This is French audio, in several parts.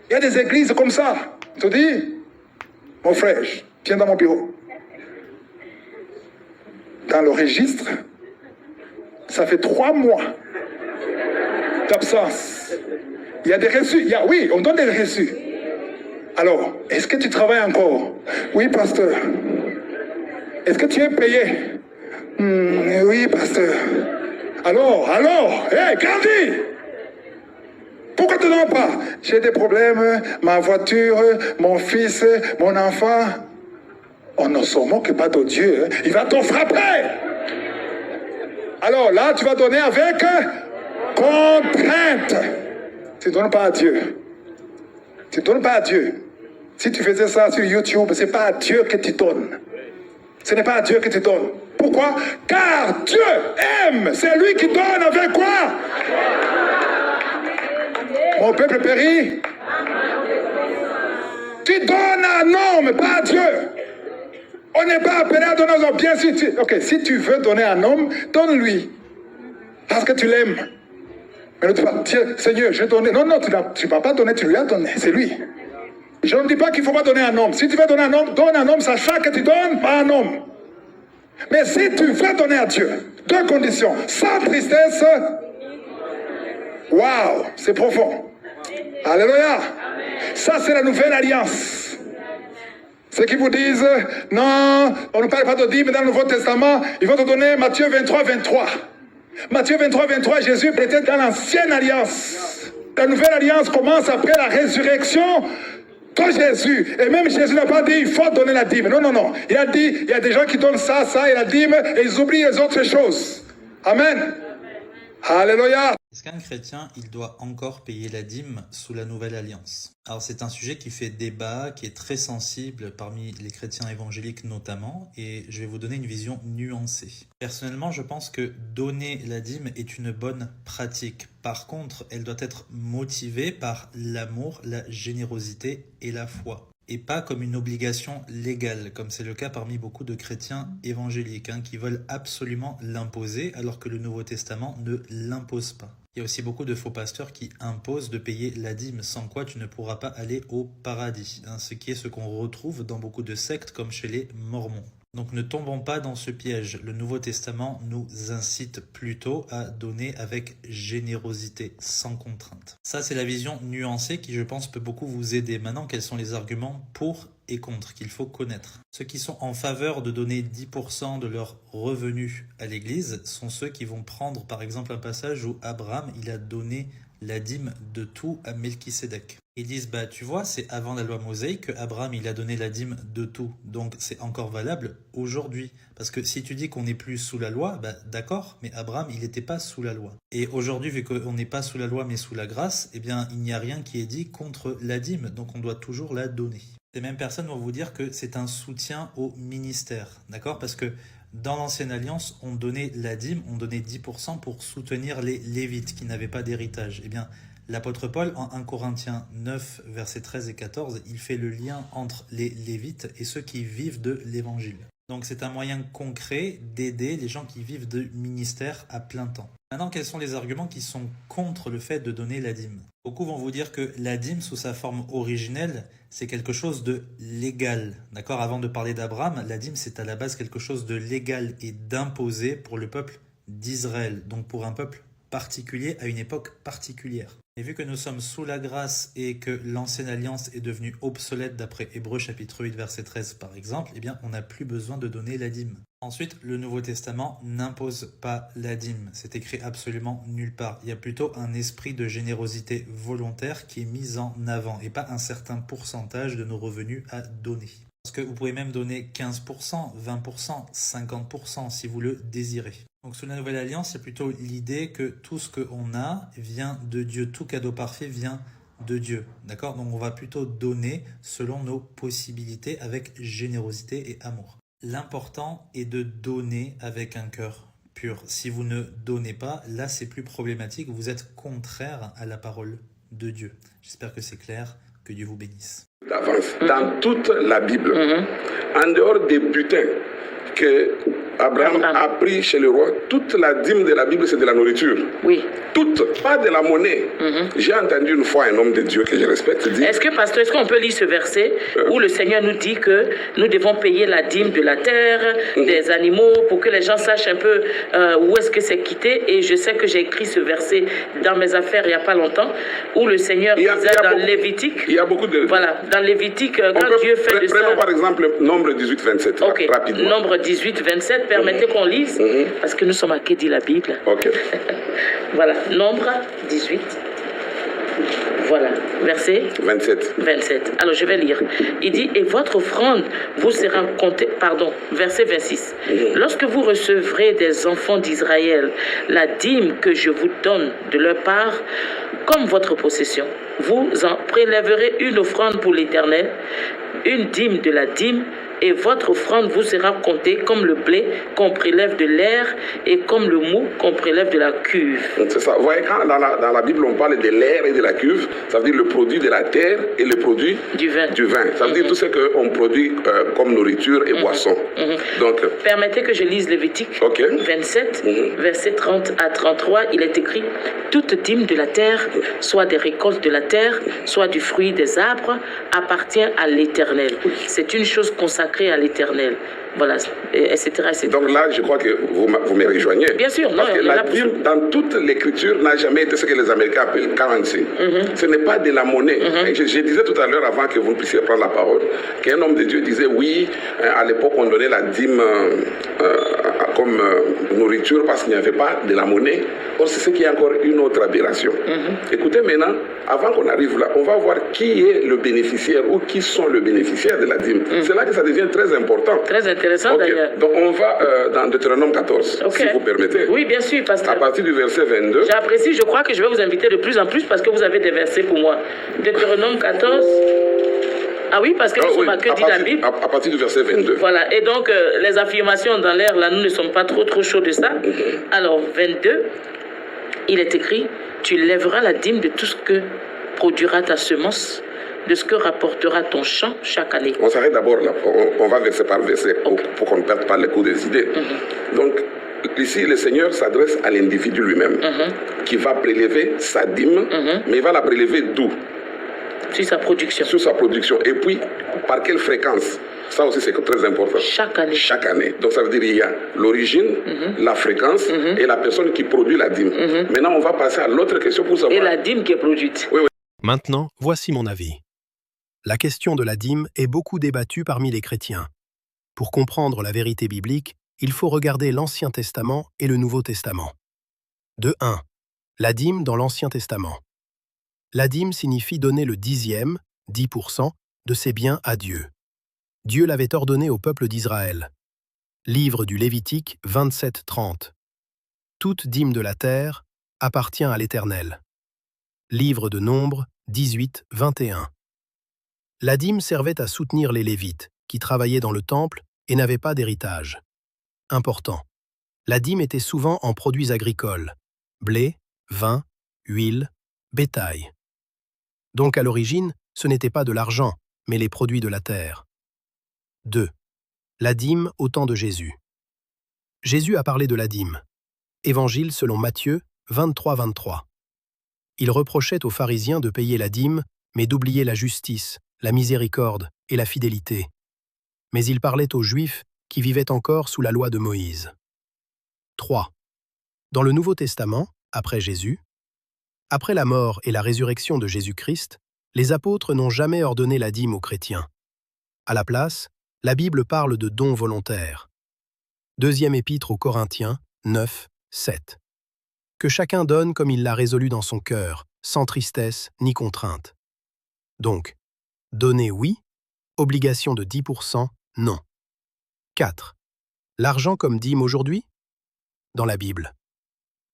Il y a des églises comme ça. Tu te dis, mon frère, viens dans mon bureau. Dans le registre, ça fait 3 mois d'absence. Il y a des reçus. Oui, on donne des reçus. Alors, est-ce que tu travailles encore? Oui, pasteur. Est-ce que tu es payé? Oui, pasteur. Alors, hé, grandis! Pourquoi tu ne donnes pas? J'ai des problèmes, ma voiture, mon fils, mon enfant. On ne se moque pas de Dieu, hein. Il va te frapper. Alors là, tu vas donner avec contrainte. Tu ne donnes pas à Dieu. Tu ne donnes pas à Dieu. Si tu faisais ça sur YouTube, ce n'est pas à Dieu que tu donnes. Ce n'est pas à Dieu que tu donnes. Pourquoi? Car Dieu aime. C'est lui qui donne avec quoi? Mon peuple périt. Tu donnes à un homme, pas à Dieu. On n'est pas appelé à donner aux hommes. Bien sûr, si tu veux donner à un homme, donne-lui. Parce que tu l'aimes. Mais tu vas dire, Seigneur, je vais donner. Non, tu ne vas pas donner, tu lui as donné. C'est lui. Je ne dis pas qu'il ne faut pas donner à un homme. Si tu veux donner à un homme, donne à un homme, sachant que tu donnes à un homme. Mais si tu veux donner à Dieu, 2 conditions. Sans tristesse. Waouh, c'est profond. Alléluia. Ça, c'est la nouvelle alliance. Ceux qui vous disent, non, on ne parle pas de dîme dans le Nouveau Testament, ils vont te donner Matthieu 23, 23. Matthieu 23, 23, Jésus était dans l'ancienne alliance. La nouvelle alliance commence après la résurrection de Jésus. Et même Jésus n'a pas dit, il faut donner la dîme. Non. Il a dit, il y a des gens qui donnent ça et la dîme, et ils oublient les autres choses. Amen. Alléluia. Est-ce qu'un chrétien, il doit encore payer la dîme sous la nouvelle alliance? Alors c'est un sujet qui fait débat, qui est très sensible parmi les chrétiens évangéliques notamment, et je vais vous donner une vision nuancée. Personnellement, je pense que donner la dîme est une bonne pratique. Par contre, elle doit être motivée par l'amour, la générosité et la foi. Et pas comme une obligation légale, comme c'est le cas parmi beaucoup de chrétiens évangéliques, qui veulent absolument l'imposer, alors que le Nouveau Testament ne l'impose pas. Il y a aussi beaucoup de faux pasteurs qui imposent de payer la dîme, sans quoi tu ne pourras pas aller au paradis, ce qui est ce qu'on retrouve dans beaucoup de sectes comme chez les Mormons. Donc ne tombons pas dans ce piège. Le Nouveau Testament nous incite plutôt à donner avec générosité, sans contrainte. Ça, c'est la vision nuancée qui, je pense, peut beaucoup vous aider. Maintenant, quels sont les arguments pour et contre qu'il faut connaître? Ceux qui sont en faveur de donner 10% de leurs revenus à l'Église sont ceux qui vont prendre, par exemple, un passage où Abraham, il a donné la dîme de tout à Melchisédek. Ils disent, tu vois, c'est avant la loi mosaïque que Abraham il a donné la dîme de tout. Donc c'est encore valable aujourd'hui. Parce que si tu dis qu'on n'est plus sous la loi, d'accord, mais Abraham il n'était pas sous la loi. Et aujourd'hui, vu qu'on n'est pas sous la loi mais sous la grâce, eh bien il n'y a rien qui est dit contre la dîme. Donc on doit toujours la donner. Ces mêmes personnes vont vous dire que c'est un soutien au ministère. D'accord? Parce que dans l'Ancienne Alliance, on donnait la dîme, on donnait 10% pour soutenir les Lévites qui n'avaient pas d'héritage. Eh bien, l'apôtre Paul, en 1 Corinthiens 9, versets 13 et 14, il fait le lien entre les Lévites et ceux qui vivent de l'Évangile. Donc c'est un moyen concret d'aider les gens qui vivent de ministère à plein temps. Maintenant, quels sont les arguments qui sont contre le fait de donner la dîme? Beaucoup vont vous dire que la dîme, sous sa forme originelle, c'est quelque chose de légal. D'accord? Avant de parler d'Abraham, la dîme, c'est à la base quelque chose de légal et d'imposé pour le peuple d'Israël. Donc pour un peuple particulier à une époque particulière. Et vu que nous sommes sous la grâce et que l'ancienne alliance est devenue obsolète d'après Hébreux chapitre 8 verset 13 par exemple, eh bien on n'a plus besoin de donner la dîme. Ensuite, le Nouveau Testament n'impose pas la dîme. C'est écrit absolument nulle part. Il y a plutôt un esprit de générosité volontaire qui est mis en avant et pas un certain pourcentage de nos revenus à donner. Parce que vous pouvez même donner 15%, 20%, 50% si vous le désirez. Donc sous la Nouvelle Alliance, c'est plutôt l'idée que tout ce qu'on a vient de Dieu. Tout cadeau parfait vient de Dieu. D'accord? Donc on va plutôt donner selon nos possibilités avec générosité et amour. L'important est de donner avec un cœur pur. Si vous ne donnez pas, là c'est plus problématique. Vous êtes contraire à la parole de Dieu. J'espère que c'est clair. Que Dieu vous bénisse. D'avance, dans toute la Bible, en dehors des butins que Abraham a pris chez le roi toute la dîme de la Bible, c'est de la nourriture. Oui. Toute, pas de la monnaie. J'ai entendu une fois un homme de Dieu que je respecte dire... Est-ce que, pasteur, est-ce qu'on peut lire ce verset où le Seigneur nous dit que nous devons payer la dîme de la terre, des animaux, pour que les gens sachent un peu où est-ce que c'est quitté? Et je sais que j'ai écrit ce verset dans mes affaires il n'y a pas longtemps, où le Seigneur disait dans Lévitique... Il y a beaucoup de... Voilà, dans Lévitique, quand Dieu fait de ça... Prenons par exemple Nombre 18, 27, rapidement. Nombre 18, 27, permettez qu'on lise, parce que nous sommes à qui dit la Bible. Ok. Voilà, Nombre 18, voilà, verset 27. Alors je vais lire. Il dit, et votre offrande vous sera comptée, verset 26. Lorsque vous recevrez des enfants d'Israël la dîme que je vous donne de leur part, comme votre possession, vous en prélèverez une offrande pour l'Éternel, une dîme de la dîme, et votre offrande vous sera comptée comme le blé qu'on prélève de l'air et comme le mou qu'on prélève de la cuve. C'est ça. Vous voyez, quand dans la Bible on parle de l'air et de la cuve, ça veut dire le produit de la terre et le produit du vin. Ça veut dire tout ce qu'on produit comme nourriture et boisson. Donc, permettez que je lise Lévitique 27, verset 30 à 33. Il est écrit, toute dîme de la terre, soit des récoltes de la terre, soit du fruit des arbres, appartient à l'Éternel. C'est une chose consacrée à l'Éternel. Voilà, etc., etc. Donc là, je crois que vous me rejoignez. Bien sûr, non, parce que la dîme, dans toute l'écriture, n'a jamais été ce que les Américains appellent currency. Ce n'est pas de la monnaie. Je disais tout à l'heure, avant que vous ne puissiez prendre la parole, qu'un homme de Dieu disait, oui, à l'époque, on donnait la dîme comme nourriture parce qu'il n'y avait pas de la monnaie. Or, c'est ce qui est encore une autre aberration. Écoutez, maintenant, avant qu'on arrive là, on va voir qui est le bénéficiaire ou qui sont les bénéficiaires de la dîme. C'est là que ça devient très important. Très intéressant d'ailleurs. Donc on va dans Deutéronome 14, si vous permettez. Oui, bien sûr, pasteur. À partir du verset 22. J'apprécie, je crois que je vais vous inviter de plus en plus parce que vous avez des versets pour moi. Deutéronome 14. Ah oui, parce que nous sommes à que dit la Bible. À partir du verset 22. Voilà, et donc les affirmations dans l'air, là, nous ne sommes pas trop chauds de ça. Alors, 22, il est écrit, tu lèveras la dîme de tout ce que produira ta semence, de ce que rapportera ton champ chaque année. On s'arrête d'abord là, on va verset par verset pour qu'on ne perde pas le cours des idées. Donc, ici, le Seigneur s'adresse à l'individu lui-même, qui va prélever sa dîme, mais il va la prélever d'où? Sur sa production. Sur sa production. Et puis, par quelle fréquence? Ça aussi, c'est très important. Chaque année. Chaque année. Donc, ça veut dire qu'il y a l'origine, la fréquence et la personne qui produit la dîme. Maintenant, on va passer à l'autre question pour savoir... Et la dîme qui est produite. Oui. Maintenant, voici mon avis. La question de la dîme est beaucoup débattue parmi les chrétiens. Pour comprendre la vérité biblique, il faut regarder l'Ancien Testament et le Nouveau Testament. De 1. La dîme dans l'Ancien Testament. La dîme signifie donner le 10e, 10%, de ses biens à Dieu. Dieu l'avait ordonné au peuple d'Israël. Livre du Lévitique 27-30. Toute dîme de la terre appartient à l'Éternel. Livre de Nombre 18-21. La dîme servait à soutenir les Lévites, qui travaillaient dans le temple et n'avaient pas d'héritage. Important. La dîme était souvent en produits agricoles, blé, vin, huile, bétail. Donc à l'origine, ce n'était pas de l'argent, mais les produits de la terre. 2. La dîme au temps de Jésus. Jésus a parlé de la dîme. Évangile selon Matthieu 23-23. Il reprochait aux pharisiens de payer la dîme, mais d'oublier la justice, la miséricorde et la fidélité. Mais il parlait aux Juifs qui vivaient encore sous la loi de Moïse. 3. Dans le Nouveau Testament, après Jésus, après la mort et la résurrection de Jésus-Christ, les apôtres n'ont jamais ordonné la dîme aux chrétiens. À la place, la Bible parle de dons volontaires. Deuxième épître aux Corinthiens 9, 7. Que chacun donne comme il l'a résolu dans son cœur, sans tristesse ni contrainte. Donc, donner oui, obligation de 10%, non. 4. L'argent comme dîme aujourd'hui? Dans la Bible.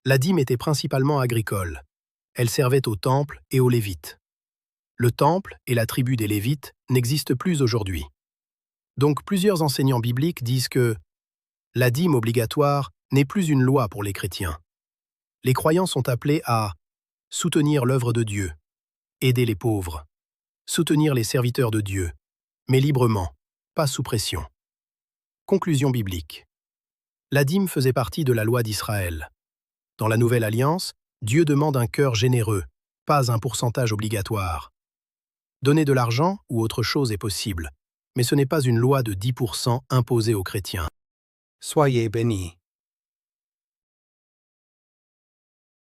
La dîme était principalement agricole. Elle servait au temple et aux Lévites. Le temple et la tribu des Lévites n'existent plus aujourd'hui. Donc plusieurs enseignants bibliques disent que la dîme obligatoire n'est plus une loi pour les chrétiens. Les croyants sont appelés à soutenir l'œuvre de Dieu, aider les pauvres, soutenir les serviteurs de Dieu, mais librement, pas sous pression. Conclusion biblique. La dîme faisait partie de la loi d'Israël. Dans la Nouvelle Alliance, Dieu demande un cœur généreux, pas un pourcentage obligatoire. Donner de l'argent ou autre chose est possible, mais ce n'est pas une loi de 10% imposée aux chrétiens. Soyez bénis.